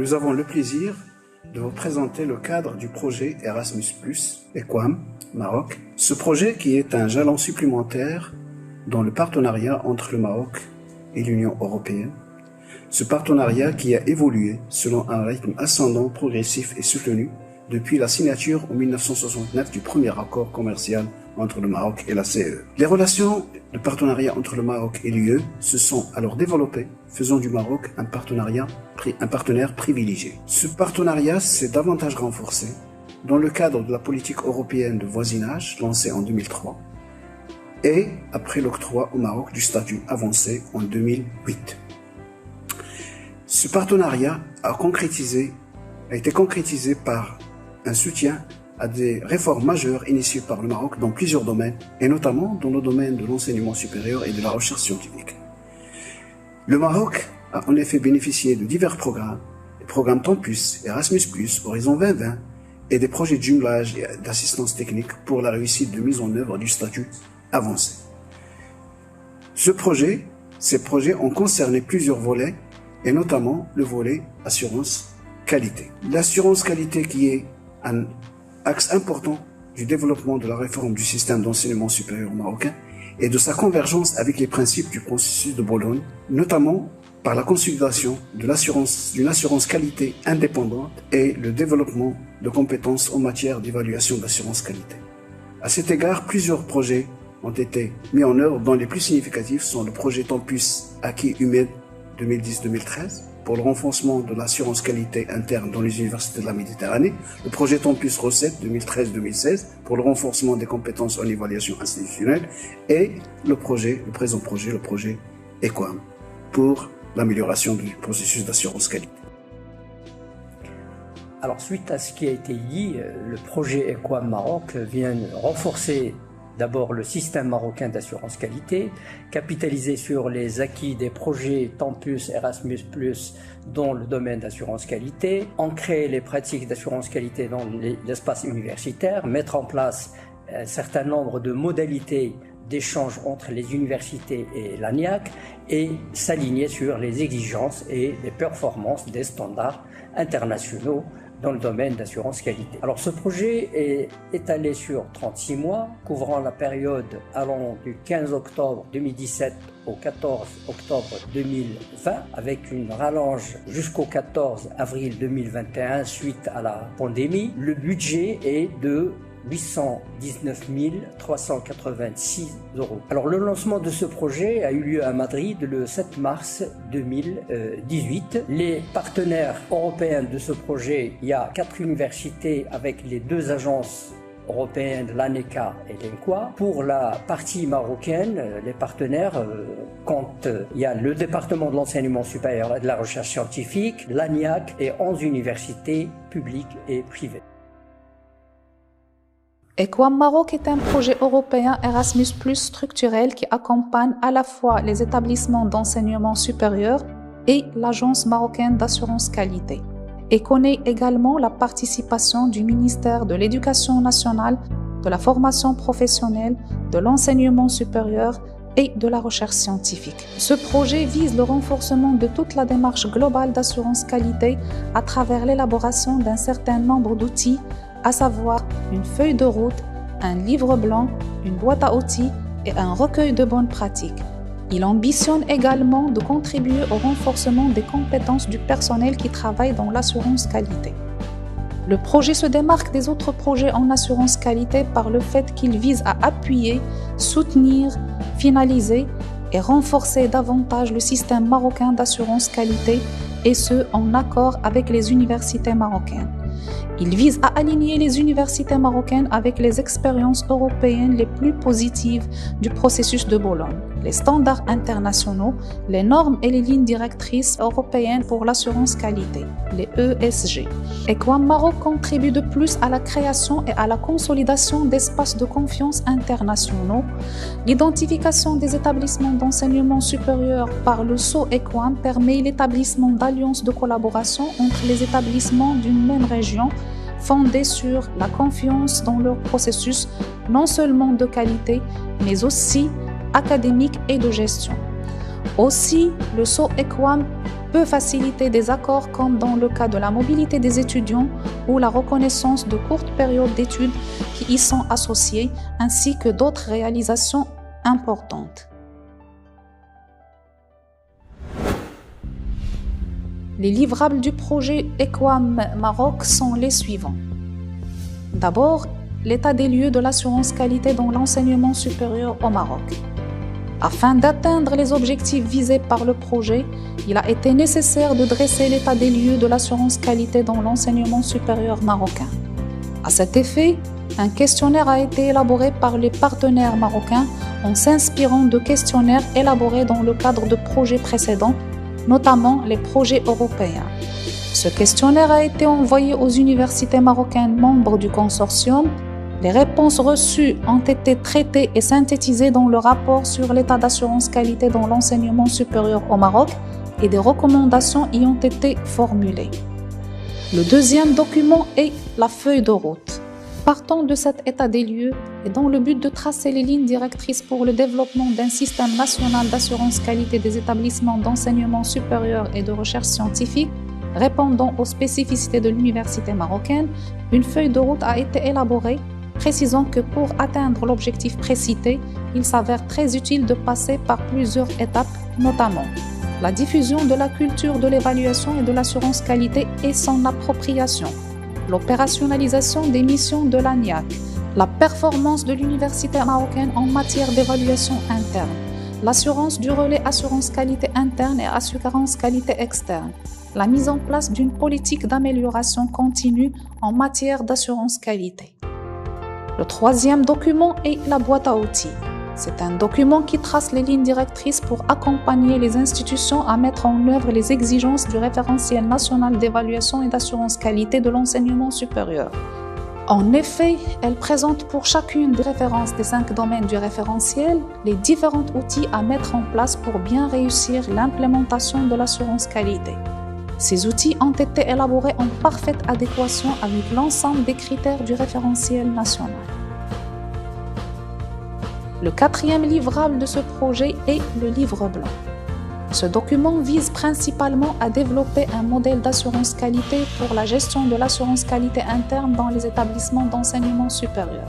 nous avons le plaisir de vous présenter le cadre du projet Erasmus+, EQUAM, Maroc. Ce projet qui est un jalon supplémentaire dans le partenariat entre le Maroc et l'Union européenne. Ce partenariat qui a évolué selon un rythme ascendant, progressif et soutenu depuis la signature en 1969 du premier accord commercial entre le Maroc et la CE. Les relations de partenariat entre le Maroc et l'UE se sont alors développées, faisant du Maroc un partenaire privilégié. Ce partenariat s'est davantage renforcé dans le cadre de la politique européenne de voisinage lancée en 2003 et après l'octroi au Maroc du statut avancé en 2008. Ce partenariat a été concrétisé par un soutien à des réformes majeures initiées par le Maroc dans plusieurs domaines, et notamment dans le domaine de l'enseignement supérieur et de la recherche scientifique. Le Maroc a en effet bénéficié de divers programmes, les programmes Tempus, Erasmus+, Horizon 2020, et des projets de jumelage et d'assistance technique pour la réussite de mise en œuvre du statut avancé. Ces projets ont concerné plusieurs volets, et notamment le volet assurance qualité. L'assurance qualité qui est un axe important du développement de la réforme du système d'enseignement supérieur marocain et de sa convergence avec les principes du processus de Bologne, notamment par la consolidation d'une assurance qualité indépendante et le développement de compétences en matière d'évaluation d'assurance qualité. À cet égard, plusieurs projets ont été mis en œuvre, dont les plus significatifs sont le projet Tempus Acquis Humed 2010-2013, pour le renforcement de l'assurance qualité interne dans les universités de la Méditerranée, le projet Tempus Recette 2013-2016 pour le renforcement des compétences en évaluation institutionnelle et le projet EQUAM pour l'amélioration du processus d'assurance qualité. Alors suite à ce qui a été dit, le projet EQUAM Maroc vient renforcer d'abord le système marocain d'assurance qualité, capitaliser sur les acquis des projets Tempus Erasmus+, dans le domaine d'assurance qualité, ancrer les pratiques d'assurance qualité dans l'espace universitaire, mettre en place un certain nombre de modalités d'échange entre les universités et l'ANIAC et s'aligner sur les exigences et les performances des standards internationaux dans le domaine d'assurance qualité. Alors ce projet est étalé sur 36 mois, couvrant la période allant du 15 octobre 2017 au 14 octobre 2020, avec une rallonge jusqu'au 14 avril 2021 suite à la pandémie. Le budget est de 819 386 €. Alors le lancement de ce projet a eu lieu à Madrid le 7 mars 2018. Les partenaires européens de ce projet, il y a 4 universités avec les 2 agences européennes, l'ANECA et l'ENQUA. Pour la partie marocaine, les partenaires comptent, il y a le département de l'enseignement supérieur et de la recherche scientifique, l'ANIAC et 11 universités publiques et privées. EQUAM Maroc est un projet européen Erasmus+ structurel qui accompagne à la fois les établissements d'enseignement supérieur et l'Agence marocaine d'assurance qualité et connaît également la participation du ministère de l'Éducation nationale, de la formation professionnelle, de l'enseignement supérieur et de la recherche scientifique. Ce projet vise le renforcement de toute la démarche globale d'assurance qualité à travers l'élaboration d'un certain nombre d'outils, à savoir une feuille de route, un livre blanc, une boîte à outils et un recueil de bonnes pratiques. Il ambitionne également de contribuer au renforcement des compétences du personnel qui travaille dans l'assurance qualité. Le projet se démarque des autres projets en assurance qualité par le fait qu'il vise à appuyer, soutenir, finaliser et renforcer davantage le système marocain d'assurance qualité et ce en accord avec les universités marocaines. Il vise à aligner les universités marocaines avec les expériences européennes les plus positives du processus de Bologne, les standards internationaux, les normes et les lignes directrices européennes pour l'assurance qualité, les ESG. EQUAM Maroc contribue de plus à la création et à la consolidation d'espaces de confiance internationaux. L'identification des établissements d'enseignement supérieur par le sceau EQUAM permet l'établissement d'alliances de collaboration entre les établissements d'une même région fondées sur la confiance dans leur processus non seulement de qualité, mais aussi académique et de gestion. Aussi, le sceau EQUAM peut faciliter des accords comme dans le cas de la mobilité des étudiants ou la reconnaissance de courtes périodes d'études qui y sont associées, ainsi que d'autres réalisations importantes. Les livrables du projet EQUAM Maroc sont les suivants. D'abord, l'état des lieux de l'assurance qualité dans l'enseignement supérieur au Maroc. Afin d'atteindre les objectifs visés par le projet, il a été nécessaire de dresser l'état des lieux de l'assurance qualité dans l'enseignement supérieur marocain. À cet effet, un questionnaire a été élaboré par les partenaires marocains en s'inspirant de questionnaires élaborés dans le cadre de projets précédents, notamment les projets européens. Ce questionnaire a été envoyé aux universités marocaines membres du consortium. Les réponses reçues ont été traitées et synthétisées dans le rapport sur l'état d'assurance qualité dans l'enseignement supérieur au Maroc et des recommandations y ont été formulées. Le deuxième document est la feuille de route. Partant de cet état des lieux et dans le but de tracer les lignes directrices pour le développement d'un système national d'assurance qualité des établissements d'enseignement supérieur et de recherche scientifique, répondant aux spécificités de l'université marocaine, une feuille de route a été élaborée, précisant que pour atteindre l'objectif précité, il s'avère très utile de passer par plusieurs étapes, notamment la diffusion de la culture de l'évaluation et de l'assurance qualité et son appropriation, l'opérationnalisation des missions de l'ANIAC, la performance de l'université marocaine en matière d'évaluation interne, l'assurance du relais assurance qualité interne et assurance qualité externe, la mise en place d'une politique d'amélioration continue en matière d'assurance qualité. Le troisième document est la boîte à outils. C'est un document qui trace les lignes directrices pour accompagner les institutions à mettre en œuvre les exigences du référentiel national d'évaluation et d'assurance qualité de l'enseignement supérieur. En effet, elle présente pour chacune des références des 5 domaines du référentiel les différents outils à mettre en place pour bien réussir l'implémentation de l'assurance qualité. Ces outils ont été élaborés en parfaite adéquation avec l'ensemble des critères du référentiel national. Le quatrième livrable de ce projet est le livre blanc. Ce document vise principalement à développer un modèle d'assurance qualité pour la gestion de l'assurance qualité interne dans les établissements d'enseignement supérieur.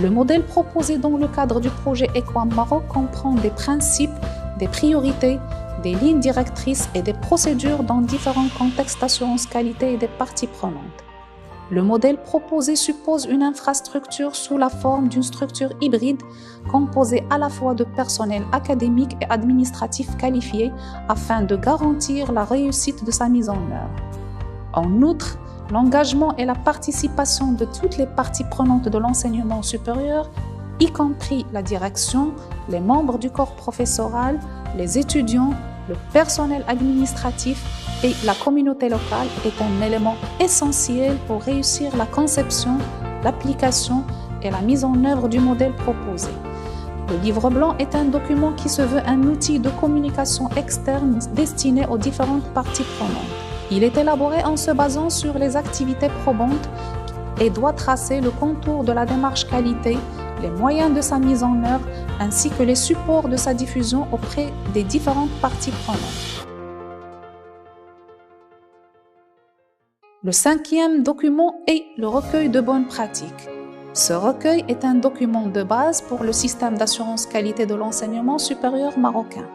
Le modèle proposé dans le cadre du projet EQUAM Maroc comprend des principes, des priorités, des lignes directrices et des procédures dans différents contextes d'assurance qualité et des parties prenantes. Le modèle proposé suppose une infrastructure sous la forme d'une structure hybride composée à la fois de personnel académique et administratif qualifié afin de garantir la réussite de sa mise en œuvre. En outre, l'engagement et la participation de toutes les parties prenantes de l'enseignement supérieur, y compris la direction, les membres du corps professoral, les étudiants, le personnel administratif et la communauté locale est un élément essentiel pour réussir la conception, l'application et la mise en œuvre du modèle proposé. Le livre blanc est un document qui se veut un outil de communication externe destiné aux différentes parties prenantes. Il est élaboré en se basant sur les activités probantes et doit tracer le contour de la démarche qualité, les moyens de sa mise en œuvre ainsi que les supports de sa diffusion auprès des différentes parties prenantes. Le cinquième document est le recueil de bonnes pratiques. Ce recueil est un document de base pour le système d'assurance qualité de l'enseignement supérieur marocain.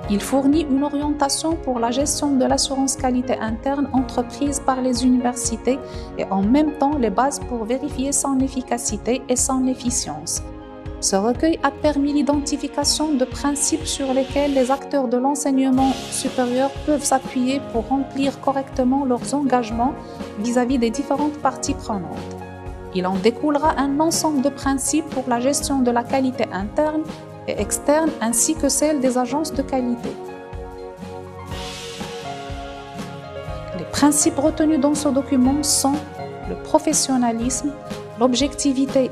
Il fournit une orientation pour la gestion de l'assurance qualité interne entreprise par les universités et en même temps les bases pour vérifier son efficacité et son efficience. Ce recueil a permis l'identification de principes sur lesquels les acteurs de l'enseignement supérieur peuvent s'appuyer pour remplir correctement leurs engagements vis-à-vis des différentes parties prenantes. Il en découlera un ensemble de principes pour la gestion de la qualité interne et externe ainsi que celle des agences de qualité. Les principes retenus dans ce document sont le professionnalisme, l'objectivité,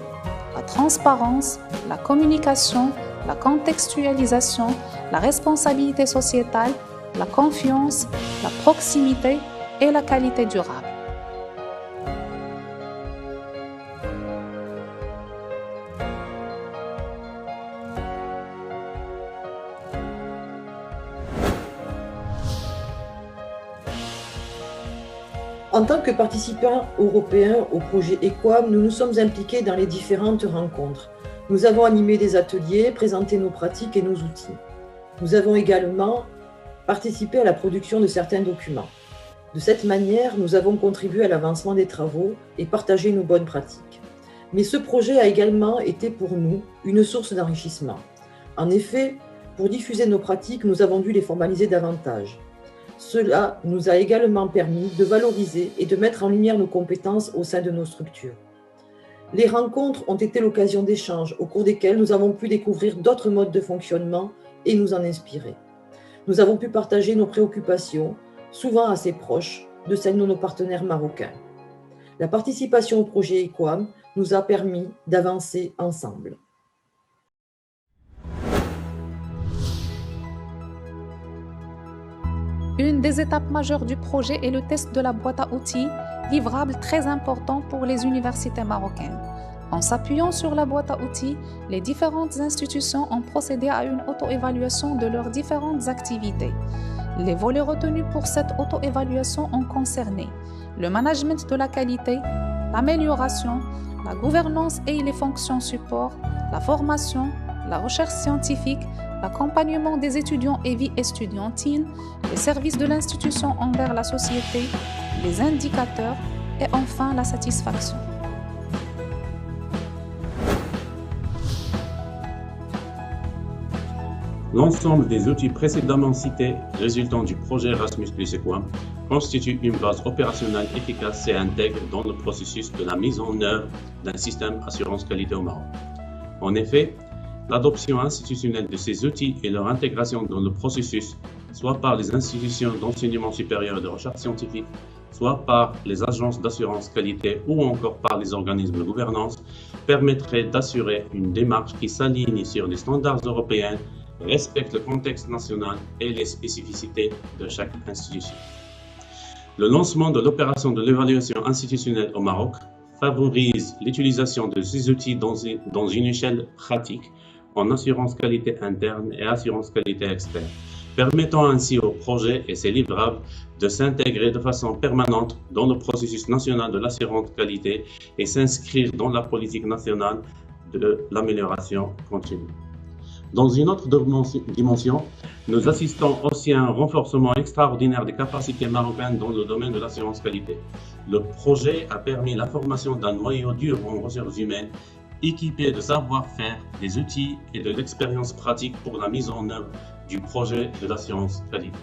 la transparence, la communication, la contextualisation, la responsabilité sociétale, la confiance, la proximité et la qualité durable. En tant que participants européens au projet EQUAM, nous nous sommes impliqués dans les différentes rencontres. Nous avons animé des ateliers, présenté nos pratiques et nos outils. Nous avons également participé à la production de certains documents. De cette manière, nous avons contribué à l'avancement des travaux et partagé nos bonnes pratiques. Mais ce projet a également été pour nous une source d'enrichissement. En effet, pour diffuser nos pratiques, nous avons dû les formaliser davantage. Cela nous a également permis de valoriser et de mettre en lumière nos compétences au sein de nos structures. Les rencontres ont été l'occasion d'échanges au cours desquels nous avons pu découvrir d'autres modes de fonctionnement et nous en inspirer. Nous avons pu partager nos préoccupations, souvent assez proches de celles de nos partenaires marocains. La participation au projet EQUAM nous a permis d'avancer ensemble. Une des étapes majeures du projet est le test de la boîte à outils, livrable très important pour les universités marocaines. En s'appuyant sur la boîte à outils, les différentes institutions ont procédé à une auto-évaluation de leurs différentes activités. Les volets retenus pour cette auto-évaluation ont concerné le management de la qualité, l'amélioration, la gouvernance et les fonctions support, la formation, la recherche scientifique, l'accompagnement des étudiants et vie estudiantine, les services de l'institution envers la société, les indicateurs et enfin la satisfaction. L'ensemble des outils précédemment cités résultant du projet Erasmus + EQUAM constitue une base opérationnelle efficace et intègre dans le processus de la mise en œuvre d'un système assurance qualité au Maroc. En effet, l'adoption institutionnelle de ces outils et leur intégration dans le processus, soit par les institutions d'enseignement supérieur et de recherche scientifique, soit par les agences d'assurance qualité ou encore par les organismes de gouvernance, permettrait d'assurer une démarche qui s'aligne sur les standards européens, respecte le contexte national et les spécificités de chaque institution. Le lancement de l'opération de l'évaluation institutionnelle au Maroc favorise l'utilisation de ces outils dans une échelle pratique en assurance qualité interne et assurance qualité externe, permettant ainsi au projet et ses livrables de s'intégrer de façon permanente dans le processus national de l'assurance qualité et s'inscrire dans la politique nationale de l'amélioration continue. Dans une autre dimension, nous assistons aussi à un renforcement extraordinaire des capacités marocaines dans le domaine de l'assurance qualité. Le projet a permis la formation d'un noyau dur en ressources humaines équipé de savoir-faire, des outils et de l'expérience pratique pour la mise en œuvre du projet de l'assurance qualité.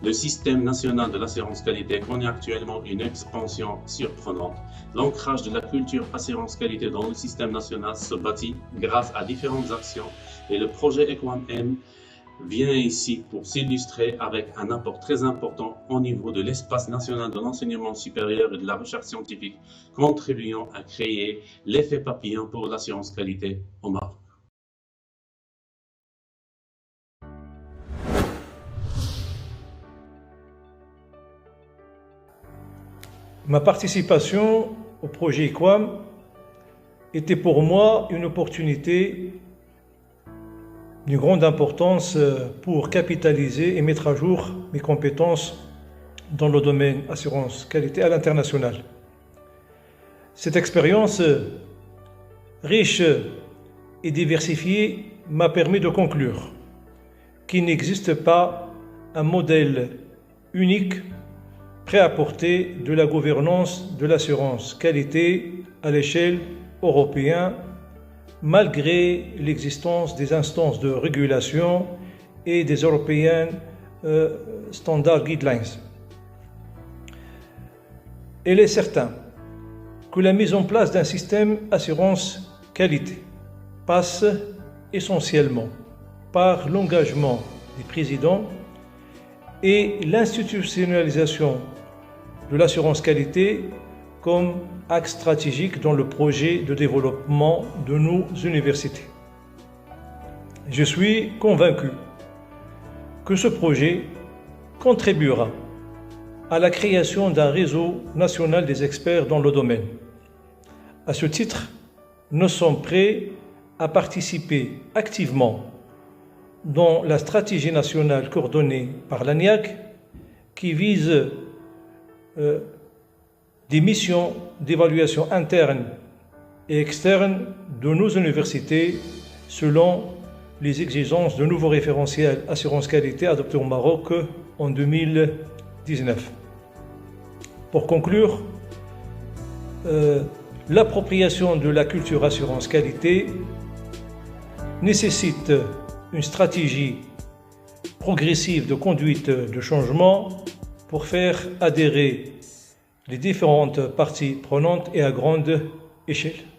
Le système national de l'assurance qualité connaît actuellement une expansion surprenante. L'ancrage de la culture assurance qualité dans le système national se bâtit grâce à différentes actions et le projet EQUAM-M vient ici pour s'illustrer avec un apport très important au niveau de l'espace national de l'enseignement supérieur et de la recherche scientifique, contribuant à créer l'effet papillon pour l'assurance qualité au Maroc. Ma participation au projet EQUAM était pour moi une opportunité d'une grande importance pour capitaliser et mettre à jour mes compétences dans le domaine assurance qualité à l'international. Cette expérience riche et diversifiée m'a permis de conclure qu'il n'existe pas un modèle unique prêt à porter de la gouvernance de l'assurance qualité à l'échelle européenne, malgré l'existence des instances de régulation et des European Standard Guidelines. Il est certain que la mise en place d'un système assurance qualité passe essentiellement par l'engagement des présidents et l'institutionnalisation de l'assurance qualité comme axe stratégique dans le projet de développement de nos universités. Je suis convaincu que ce projet contribuera à la création d'un réseau national des experts dans le domaine. À ce titre, nous sommes prêts à participer activement dans la stratégie nationale coordonnée par l'ANIAC qui vise des missions d'évaluation interne et externe de nos universités selon les exigences de nouveaux référentiels assurance qualité adoptés au Maroc en 2019. Pour conclure, l'appropriation de la culture assurance qualité nécessite une stratégie progressive de conduite de changement pour faire adhérer les différentes parties prenantes et à grande échelle.